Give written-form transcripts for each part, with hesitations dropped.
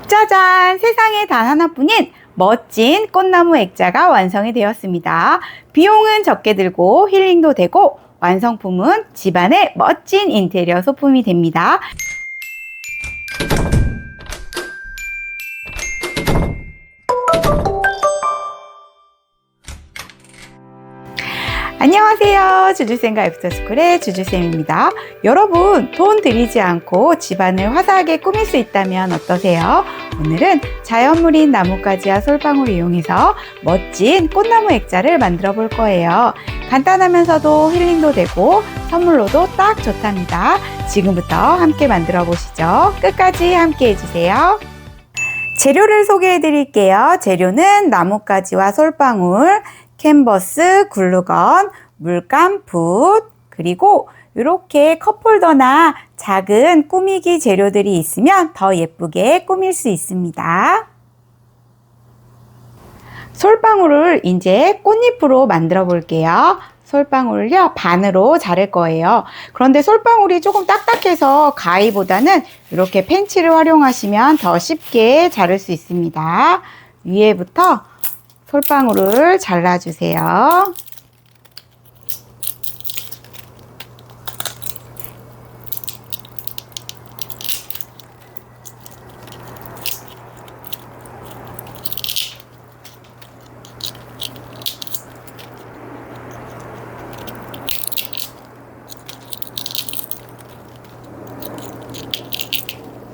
짜잔! 세상에 단 하나뿐인 멋진 꽃나무 액자가 완성이 되었습니다. 비용은 적게 들고 힐링도 되고 완성품은 집안의 멋진 인테리어 소품이 됩니다. 안녕하세요. 주주쌤과 애프터스쿨의 주주쌤입니다. 여러분, 돈 들이지 않고 집안을 화사하게 꾸밀 수 있다면 어떠세요? 오늘은 자연물인 나뭇가지와 솔방울을 이용해서 멋진 꽃나무 액자를 만들어 볼 거예요. 간단하면서도 힐링도 되고 선물로도 딱 좋답니다. 지금부터 함께 만들어 보시죠. 끝까지 함께 해주세요. 재료를 소개해 드릴게요. 재료는 나뭇가지와 솔방울, 캔버스, 글루건, 물감, 붓, 그리고 이렇게 컵홀더나 작은 꾸미기 재료들이 있으면 더 예쁘게 꾸밀 수 있습니다. 솔방울을 이제 꽃잎으로 만들어 볼게요. 솔방울을요, 반으로 자를 거예요. 그런데 솔방울이 조금 딱딱해서 가위보다는 이렇게 펜치를 활용하시면 더 쉽게 자를 수 있습니다. 위에부터 솔방울을 잘라주세요.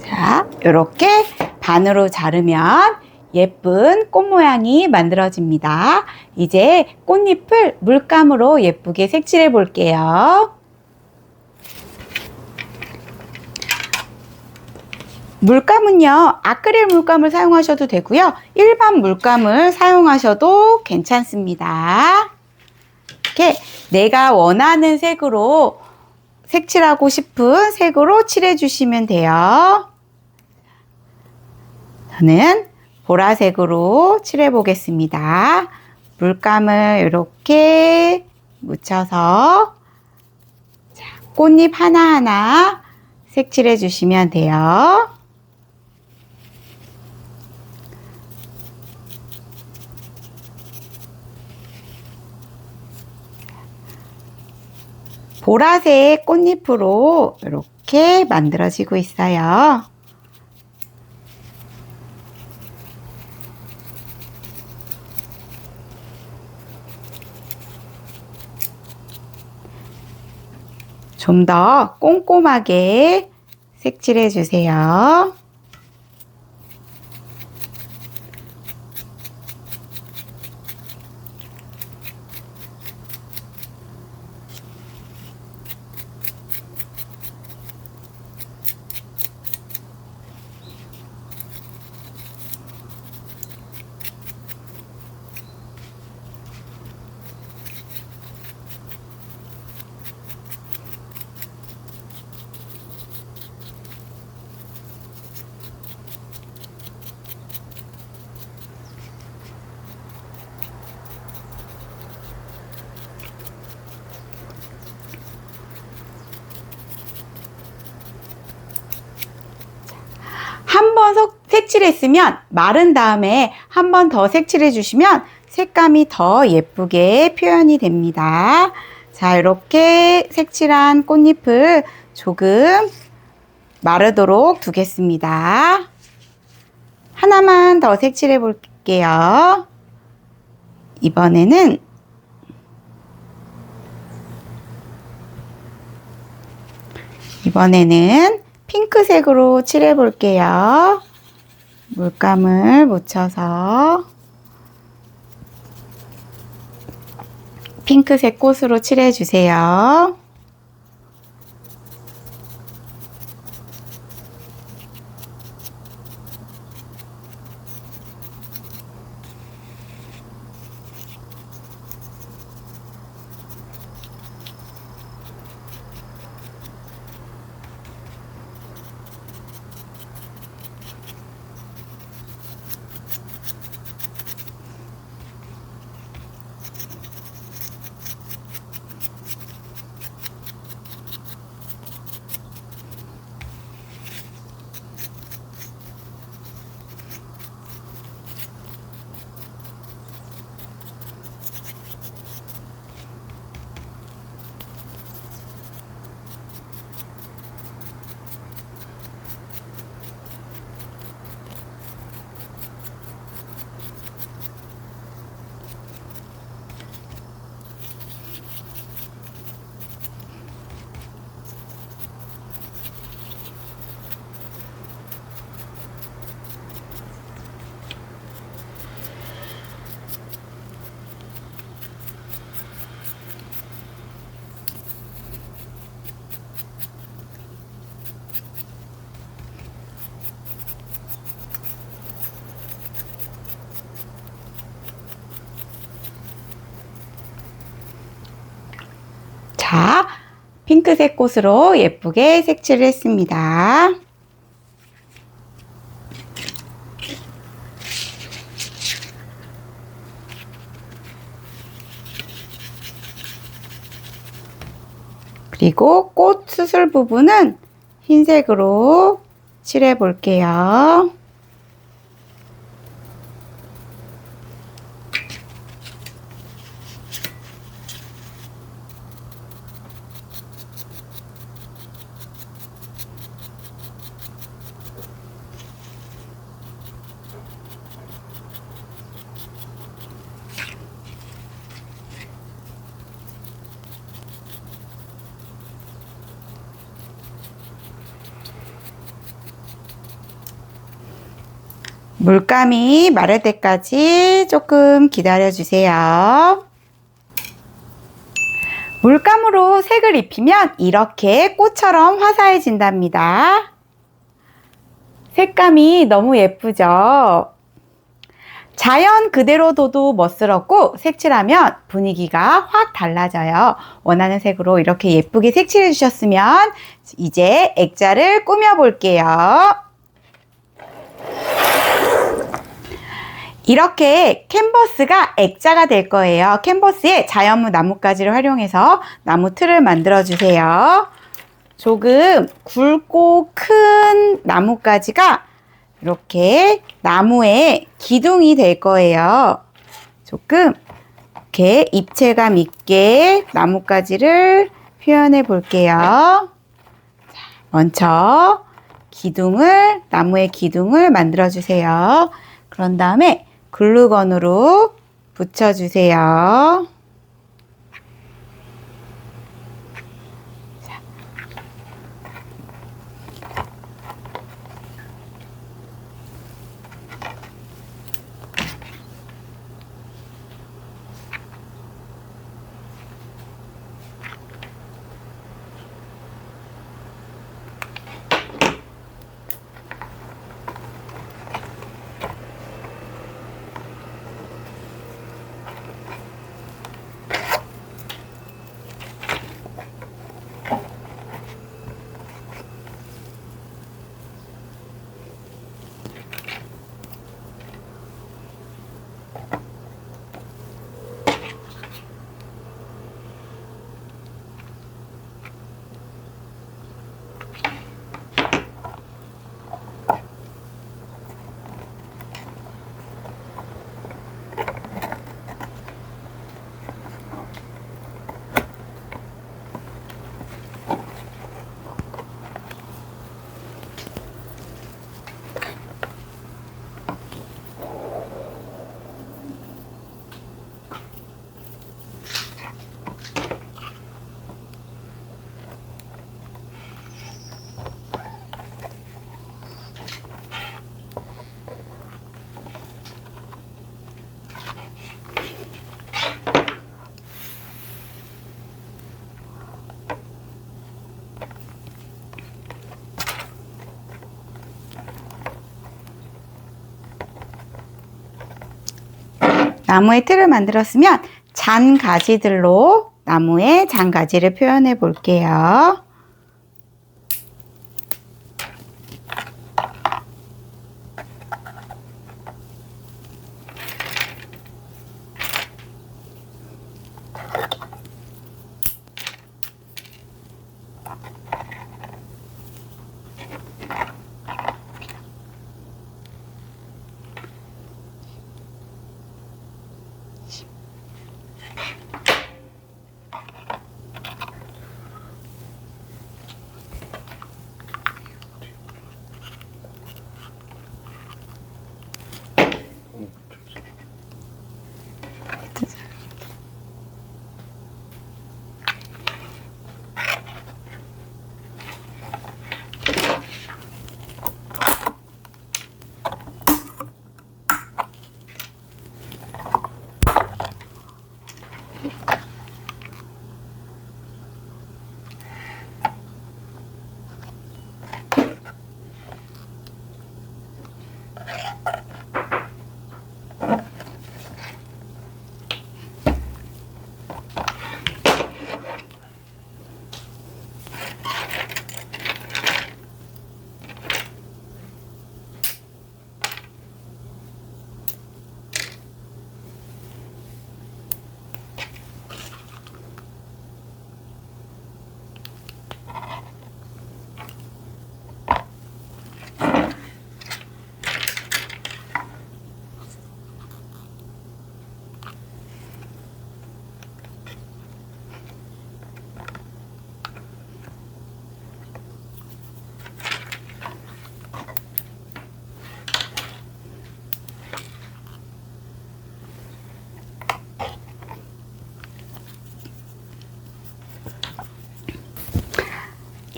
자, 이렇게 반으로 자르면 예쁜 꽃 모양이 만들어집니다. 이제 꽃잎을 물감으로 예쁘게 색칠해 볼게요. 물감은요, 아크릴 물감을 사용하셔도 되고요. 일반 물감을 사용하셔도 괜찮습니다. 이렇게 내가 원하는 색으로 색칠하고 싶은 색으로 칠해 주시면 돼요. 저는 보라색으로 칠해 보겠습니다. 물감을 이렇게 묻혀서 꽃잎 하나하나 색칠해 주시면 돼요. 보라색 꽃잎으로 이렇게 만들어지고 있어요. 좀 더 꼼꼼하게 색칠해 주세요. 한 번 색칠했으면 마른 다음에 한 번 더 색칠해 주시면 색감이 더 예쁘게 표현이 됩니다. 자, 이렇게 색칠한 꽃잎을 조금 마르도록 두겠습니다. 하나만 더 색칠해 볼게요. 이번에는 핑크색으로 칠해 볼게요. 물감을 묻혀서 핑크색 꽃으로 칠해 주세요. 다 핑크색 꽃으로 예쁘게 색칠을 했습니다. 그리고 꽃 수술 부분은 흰색으로 칠해 볼게요. 물감이 마를 때까지 조금 기다려 주세요. 물감으로 색을 입히면 이렇게 꽃처럼 화사해진답니다. 색감이 너무 예쁘죠? 자연 그대로 둬도 멋스럽고 색칠하면 분위기가 확 달라져요. 원하는 색으로 이렇게 예쁘게 색칠해 주셨으면 이제 액자를 꾸며 볼게요. 이렇게 캔버스가 액자가 될 거예요. 캔버스에 자연무 나뭇가지를 활용해서 나무 틀을 만들어 주세요. 조금 굵고 큰 나뭇가지가 이렇게 나무의 기둥이 될 거예요. 조금 이렇게 입체감 있게 나뭇가지를 표현해 볼게요. 먼저 나무의 기둥을 만들어 주세요. 그런 다음에 글루건으로 붙여주세요. 나무의 틀을 만들었으면 잔가지들로 나무의 잔가지를 표현해 볼게요.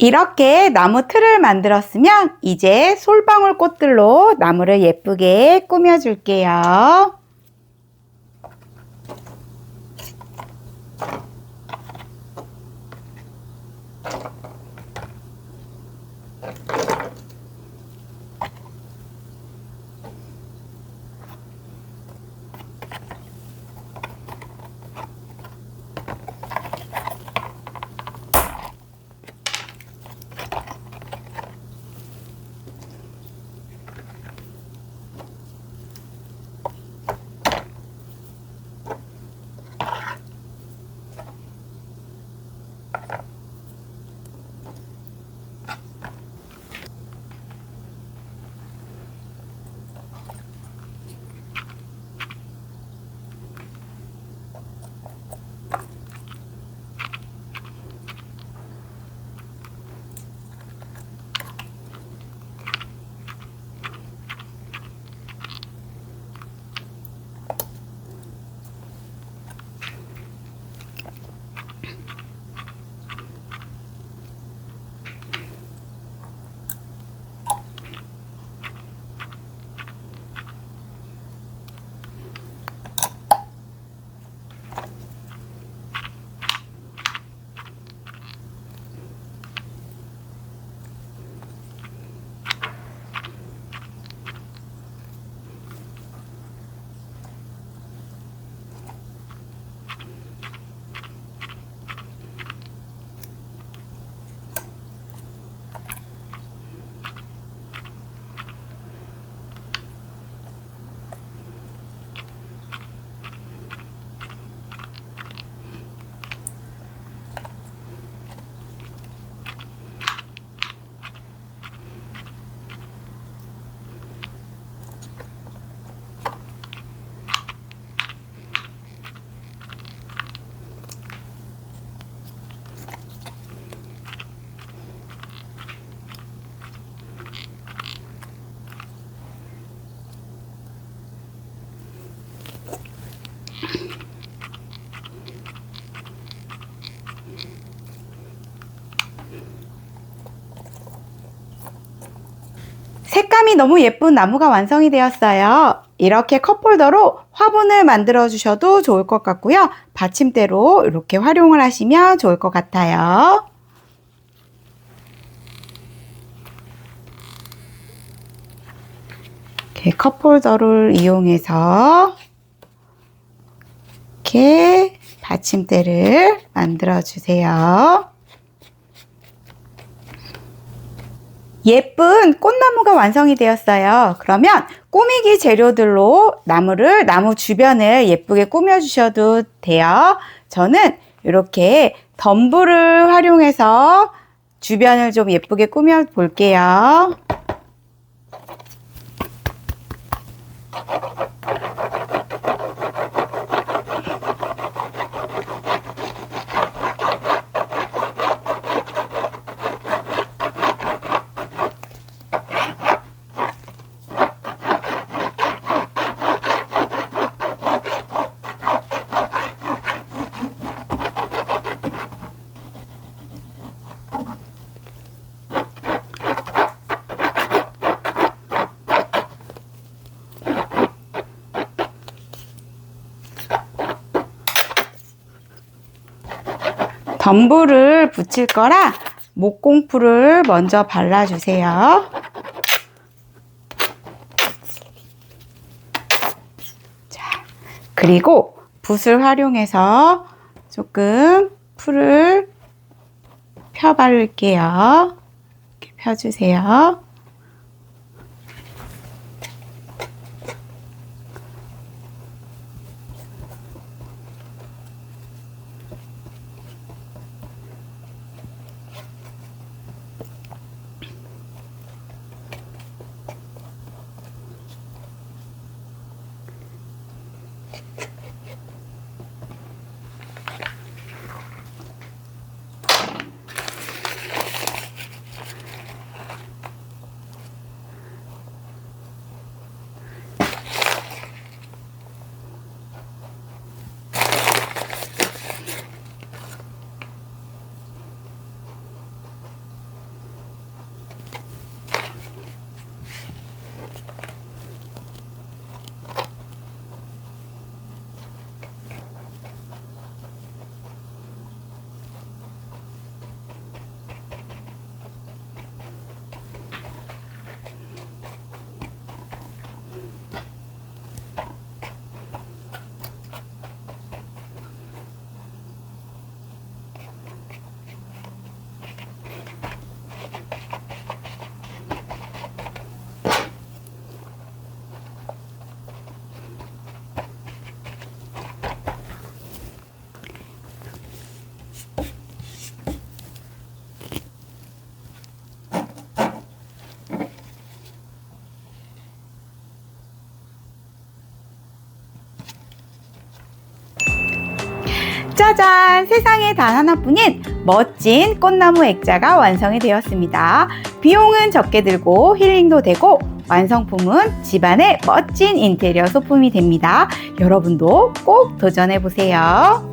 이렇게 나무 틀을 만들었으면 이제 솔방울 꽃들로 나무를 예쁘게 꾸며줄게요. 색감이 너무 예쁜 나무가 완성이 되었어요. 이렇게 컵홀더로 화분을 만들어 주셔도 좋을 것 같고요. 받침대로 이렇게 활용을 하시면 좋을 것 같아요. 이렇게 컵홀더를 이용해서 이렇게 받침대를 만들어 주세요. 예쁜 꽃나무가 완성이 되었어요. 그러면 꾸미기 재료들로 나무 주변을 예쁘게 꾸며 주셔도 돼요. 저는 이렇게 덤불을 활용해서 주변을 좀 예쁘게 꾸며 볼게요. 덤불을 붙일 거라 목공풀을 먼저 발라주세요. 자, 그리고 붓을 활용해서 조금 풀을 펴 바를게요. 이렇게 펴주세요. 짜잔! 세상에 단 하나뿐인 멋진 꽃나무 액자가 완성이 되었습니다. 비용은 적게 들고 힐링도 되고 완성품은 집안의 멋진 인테리어 소품이 됩니다. 여러분도 꼭 도전해보세요.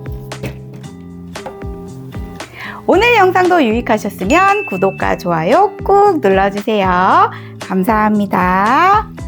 오늘 영상도 유익하셨으면 구독과 좋아요 꾹 눌러주세요. 감사합니다.